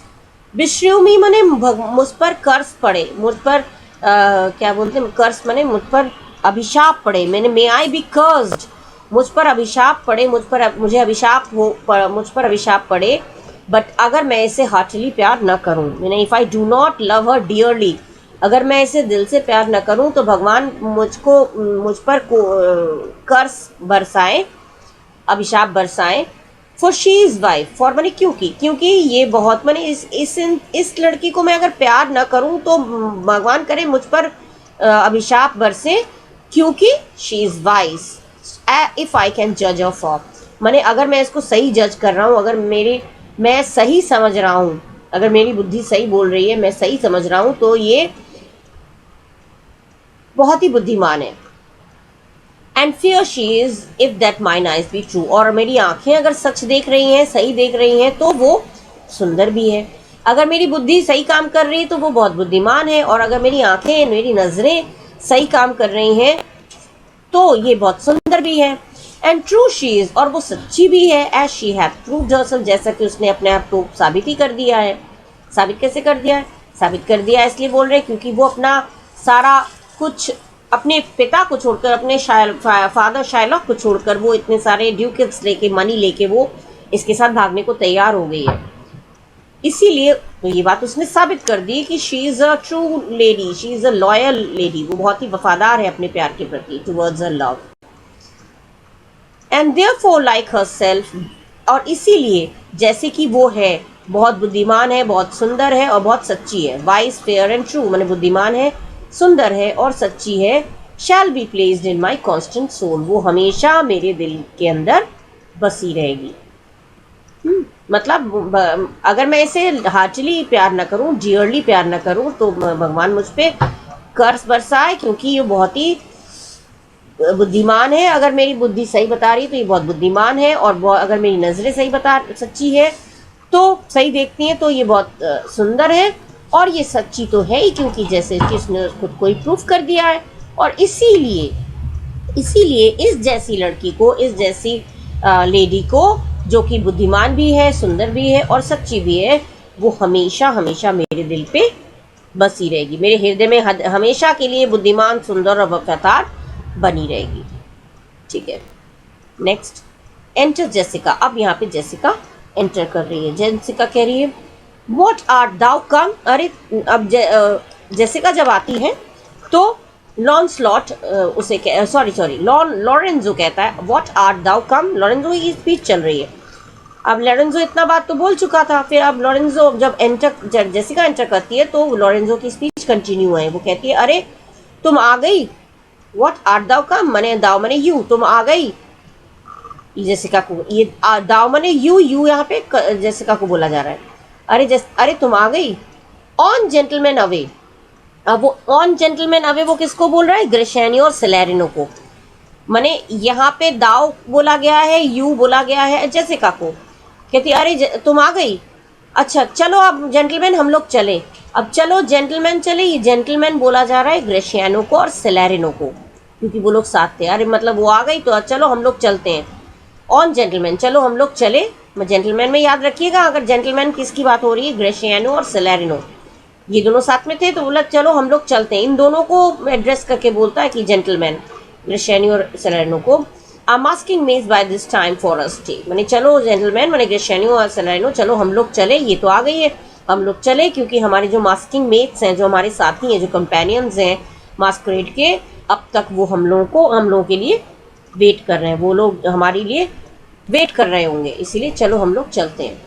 beshrew me मने मुझ पर कर्स पड़े, मुझ पर क्या बोलते हैं कर्स मने मुझ पर अभिशाप पड़े, मैंने मे आई बी कर्स्ड, मुझ पर अभिशाप पड़े, मुझे अभिशाप मुझ पर अभिशाप पड़े, बट अगर मैं इसे हार्टली प्यार न करूं, मैंने if I do not love her dearly, अगर मैं इसे दिल से प्यार न करूं तो भगवान मुझ पर कर्स बरसाए, अभिशाप बरसाए। For she is wife, for मैंने क्योंकि ये बहुत मैंने इस लड़की को मैं अगर प्यार न करूं तो भगवान करे मुझ पर अभिशाप बरसे, क्योंकि she is wise if I can जज ऑफ हर, मैंने अगर मैं इसको सही जज कर रहा हूँ, अगर मैं सही समझ रहा हूँ, अगर मेरी बुद्धि सही बोल रही है, मैं सही समझ रहा हूँ, तो ये बहुत ही बुद्धिमान है। And fear she is if that mine eyes be true, और मेरी आंखें अगर सच देख रही हैं, सही देख रही हैं, तो वो सुंदर भी है। अगर मेरी बुद्धि सही काम कर रही है तो वो बहुत बुद्धिमान है, और अगर मेरी आंखें, मेरी नजरें सही काम कर रही हैं तो ये बहुत सुंदर भी है। एंड ट्रू शी इज, और वो सच्ची भी है, as she have proved herself, जैसा कि उसने अपने आप को साबित ही कर दिया है। साबित कैसे कर दिया है? साबित कर दिया इसलिए बोल रहे हैं क्योंकि वो अपना सारा कुछ अपने पिता को छोड़कर, अपने फादर शाइलॉक को छोड़कर, वो इतने सारे ड्यूकेट्स लेके, मनी लेके वो इसके साथ भागने को तैयार हो गई है। इसीलिए तो ये बात उसने साबित कर दी कि she is a true lady, she is a loyal lady, वो बहुत ही वफादार है अपने प्यार के प्रति, towards her love. And therefore like herself, और इसीलिए जैसे कि वो है, बहुत बुद्धिमान है, बहुत सुंदर है और बहुत सच्ची है। वाइज, फेयर एंड ट्रू माने बुद्धिमान है, सुंदर है और सच्ची है। Shall be placed in my constant soul, वो हमेशा मेरे दिल के अंदर बसी रहेगी। मतलब अगर मैं इसे हार्टली प्यार ना करूं, डियरली प्यार ना करूं, तो भगवान मुझ पे कर्ज बरसाए, क्योंकि ये बहुत ही बुद्धिमान है। अगर मेरी बुद्धि सही बता रही है तो ये बहुत बुद्धिमान है, और अगर मेरी नज़रें सच्ची है तो सही देखती हैं तो ये बहुत सुंदर है, और ये सच्ची तो है ही, क्योंकि जैसे कि उसने खुद को ही प्रूफ कर दिया है। और इसीलिए इसीलिए इस जैसी लड़की को, इस जैसी लेडी को, जो कि बुद्धिमान भी है, सुंदर भी है और सच्ची भी है, वो हमेशा हमेशा मेरे दिल पे बसी रहेगी, मेरे हृदय में हमेशा के लिए बुद्धिमान, सुंदर और वफादार बनी रहेगी। ठीक है, नेक्स्ट, एंटर जेसिका। अब यहाँ पे जेसिका एंटर कर रही है। जेसिका कह रही है व्हाट आर दाउ कम। अरे अब जेसिका जब आती है तो लॉन्सलॉट उसे लॉरेंजो कहता है what are thou come. Lorenzo की स्पीच चल रही है। अब लॉरेंजो इतना बात तो बोल चुका था, फिर अब लॉरेंजो जब जेसिका एंटर करती है तो लॉरेंजो की स्पीच कंटिन्यू है। वो कहती है अरे तुम आ गई। व्हाट आर दाउ कम मने दाउ मने यू, तुम आ गई। जेसिका को ये दाउ मने यू, यू यहाँ पे जेसिका को बोला जा रहा है। अरे तुम आ गई। On gentleman away. अब वो ऑन जेंटलमैन अवे वो किसको बोल रहा है? ग्रेशेनियो और सेलेरिनो को। माने यहाँ पे दाव बोला गया है, यू बोला गया है जेसिका को। कहती अरे तुम आ गई, अच्छा चलो अब जेंटलमैन हम लोग चले। अब चलो जेंटलमैन चले, ये जेंटलमैन बोला जा रहा है ग्रेशियानो को और सेलेरिनो को, क्योंकि वो लोग साथ थे। अरे मतलब वो आ गई तो चलो हम लोग चलते हैं। ऑन जेंटलमैन, चलो हम लोग चले। जेंटलमैन में याद रखिएगा, अगर जेंटलमैन किसकी बात हो रही है, ग्रेशियानो और सेलेरिनो, ये दोनों साथ में थे तो बोला चलो हम लोग चलते हैं। इन दोनों को एड्रेस करके बोलता है कि जेंटलमैन, ग्रेशियानो और सेलेरिनो को। I am asking maze by this time for a stay. मैंने चलो जेंटलमैन मैंने ग्रेशियानो और सेलेरिनो, चलो हम लोग चले, ये तो आ गई है, हम लोग चले, क्योंकि हमारे जो मास्किंग मेट्स हैं, जो हमारे साथी हैं, जो कंपेनियंस हैं मास्करेड के, अब तक वो हम लोगों के लिए वेट कर रहे हैं। वो लोग हमारे लिए वेट कर रहे होंगे, इसीलिए चलो हम लोग चलते हैं।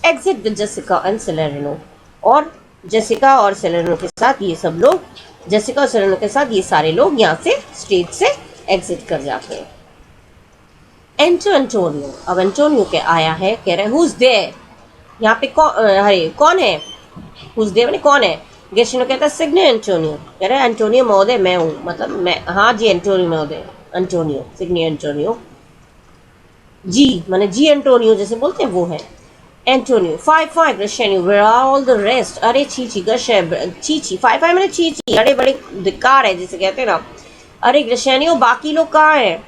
Exit with Jessica and Salarino. और जेसिका और सेलेरिनो के साथ ये सब लोग, जेसिका और सेलेरिनो के साथ ये सारे लोग यहाँ से स्टेज से एग्जिट कर जाते हैं। Enter Antonio. अब एंटोनियो के आया है, कह रहे हैं हुज देयर। यहाँ पे कौन है? हुज देयर मैंने कौन है? ग्रेशियानो कहता है सिग्ने एंटोनियो। कह रहे हैं एंटोनियो महोदय मैं हूँ, मतलब मैं, हाँ जी एंटोनियो महोदय, एंटोनियो, सिग्ने एंटोनियो। जी माने जी एंटोनियो जैसे बोलते हैं वो है Antonio. Fie Gratiano where are all the rest. अरे छी फाई मैंने छी अरे बड़े धिक्कार है जिसे कहते हैं ना। अरे ग्रेशियानो बाकी लोग कहाँ हैं?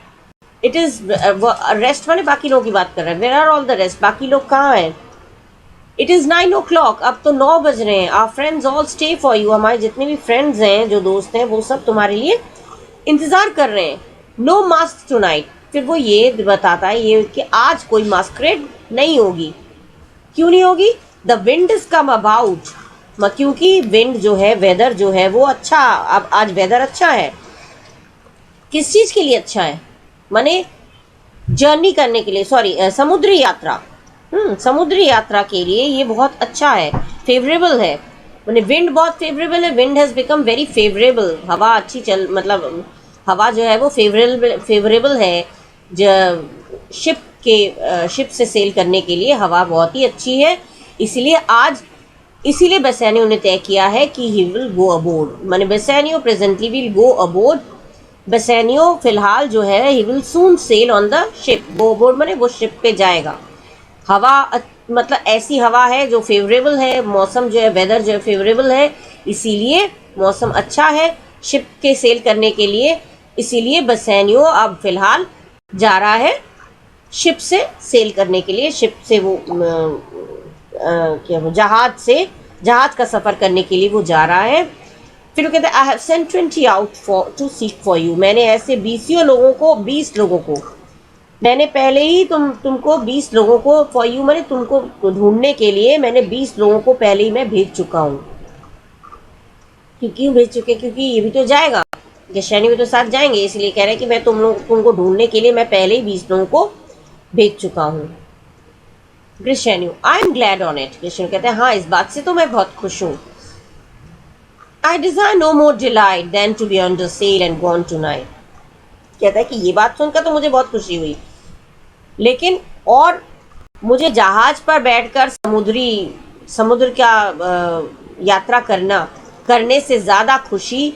इट इज रेस्ट माने बाकी लोगों की बात कर रहे हैं। Where are all the rest, बाकी लोग कहाँ हैं? इट इज 9 o'clock, अब तो 9 बज रहे हैं। Our friends all stay for you, हमारे जितने भी फ्रेंड्स हैं, जो दोस्त हैं, वो सब तुम्हारे लिए इंतजार कर रहे हैं। No mask tonight. फिर वो ये बताता है ये कि आज कोई मास्करेड नहीं होगी। क्यों नहीं होगी? The wind is come about, क्योंकि विंड जो है, वेदर जो है वो अच्छा, अब आज वेदर अच्छा है। किस चीज के लिए अच्छा है? माने जर्नी करने के लिए, समुद्री यात्रा, समुद्री यात्रा के लिए ये बहुत अच्छा है, फेवरेबल है। माने विंड बहुत फेवरेबल है। Wind has become very favourable. हवा अच्छी मतलब हवा जो है वो फेवरेबल है। शिप से सेल करने के लिए हवा बहुत ही अच्छी है। इसीलिए बेसेनियो ने तय किया है कि ही विल गो अबोर्ड। माने Bassanio presently will go aboard. Bassanio फिलहाल जो है he will soon sail on the ship. Go aboard माने वो शिप पे जाएगा। हवा मतलब ऐसी हवा है जो फेवरेबल है, मौसम जो है, वेदर जो है फेवरेबल है, इसीलिए मौसम अच्छा है शिप के सेल करने के लिए। इसीलिए बेसेनियो अब फिलहाल जा रहा है शिप से सेल करने के लिए। शिप से वो जहाज का सफ़र करने के लिए वो जा रहा है। फिर वो कहते हैं I have sent 20 out to seek for you. मैंने ऐसे 20 लोगों को मैंने पहले ही तुमको 20 लोगों को, फॉर यू मैंने तुमको ढूंढने के लिए मैंने 20 लोगों को पहले ही मैं भेज चुका हूँ। क्यों भेज चुके? क्योंकि ये भी तो जाएगा, ग्रेशियानो भी तो साथ जाएंगे, इसलिए कह रहे हैं कि मैं तुमको ढूंढने के लिए मैं पहले ही 20 लोगों को भेज चुका हूँ। Gratiano, I am glad on it. Gratiano कहते हैं हाँ इस बात से तो मैं बहुत खुश हूँ। I desire no more delight than to be under sail and gone tonight. कहता है कि ये बात सुनकर तो मुझे बहुत खुशी हुई, लेकिन और मुझे जहाज पर बैठकर समुद्र का यात्रा करने से ज़्यादा खुशी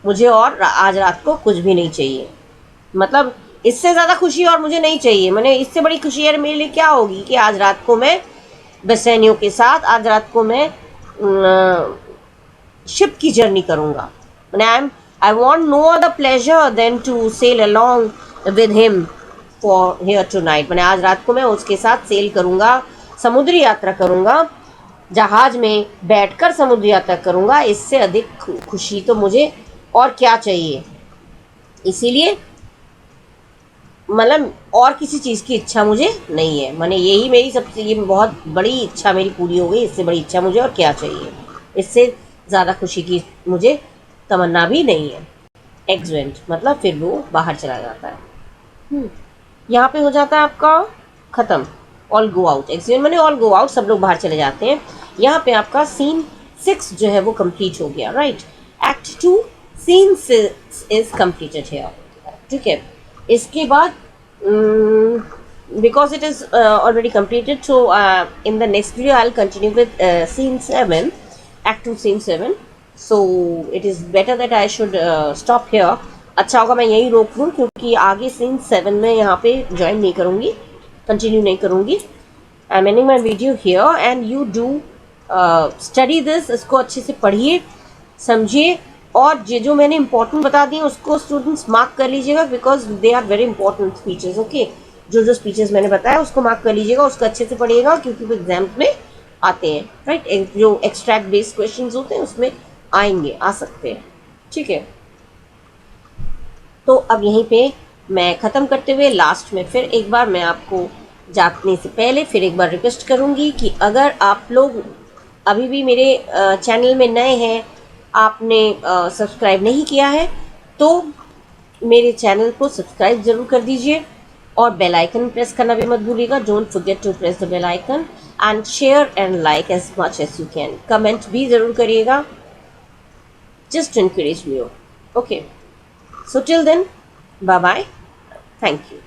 मुझे और आज रात को कुछ भी नहीं चाहिए। मतलब इससे ज़्यादा खुशी और मुझे नहीं चाहिए। मैंने इससे बड़ी खुशी यार मेरे लिए क्या होगी कि आज रात को मैं बेसेनियो के साथ आज रात को मैं शिप की जर्नी करूँगा। मैंने I want no other pleasure than to sail along with him for here tonight. मैंने आज रात को मैं उसके साथ सेल करूँगा, समुद्री यात्रा करूँगा, जहाज में बैठकर समुद्री यात्रा करूँगा। इससे अधिक खुशी तो मुझे और क्या चाहिए। इसीलिए मतलब और किसी चीज़ की इच्छा मुझे नहीं है। मैंने यही मेरी सबसे ये बहुत बड़ी इच्छा मेरी पूरी हो गई। इससे बड़ी इच्छा मुझे और क्या चाहिए। इससे ज़्यादा खुशी की मुझे तमन्ना भी नहीं है। एक्सवेंट मतलब फिर वो बाहर चला जाता है। यहाँ पे हो जाता है आपका ख़त्म। ऑल गो आउट, एक्सवेंट मैंने ऑल गो आउट, सब लोग बाहर चले जाते हैं। यहाँ पे आपका सीन 6 जो है वो कंप्लीट हो गया। Right, act 2 scene 6 is completed here. ठीक है, इसके बाद because it is already completed, so in the next video I'll continue with scene 7, act 2 scene 7. So it is better that I should stop here. अच्छा होगा मैं यहीं रोक लूँ, क्योंकि आगे सीन 7 में यहाँ पे ज्वाइन नहीं करूँगी, कंटिन्यू नहीं करूँगी। I am ending my video here and you do study this. इसको अच्छे से पढ़िए, समझिए, और ये जो मैंने इंपॉर्टेंट बता दिए उसको स्टूडेंट्स मार्क कर लीजिएगा, because they are very important speeches. Okay, जो स्पीचेस मैंने बताया उसको मार्क कर लीजिएगा, उसको अच्छे से पढ़िएगा, क्योंकि वो एग्जाम में आते हैं। राइट, जो एक्सट्रैक्ट बेस्ड क्वेश्चंस होते हैं उसमें आ सकते हैं। ठीक है, तो अब यहीं पे मैं ख़त्म करते हुए लास्ट में फिर एक बार मैं आपको जाने से पहले फिर एक बार रिक्वेस्ट करूँगी कि अगर आप लोग अभी भी मेरे चैनल में नए हैं, आपने सब्सक्राइब नहीं किया है, तो मेरे चैनल को सब्सक्राइब ज़रूर कर दीजिए और बेल आइकन प्रेस करना भी मत भूलिएगा। Don't forget to press the bell icon and share and like as much as you can. Comment भी ज़रूर करिएगा, just to encourage me. Okay, so till then, bye bye, thank you.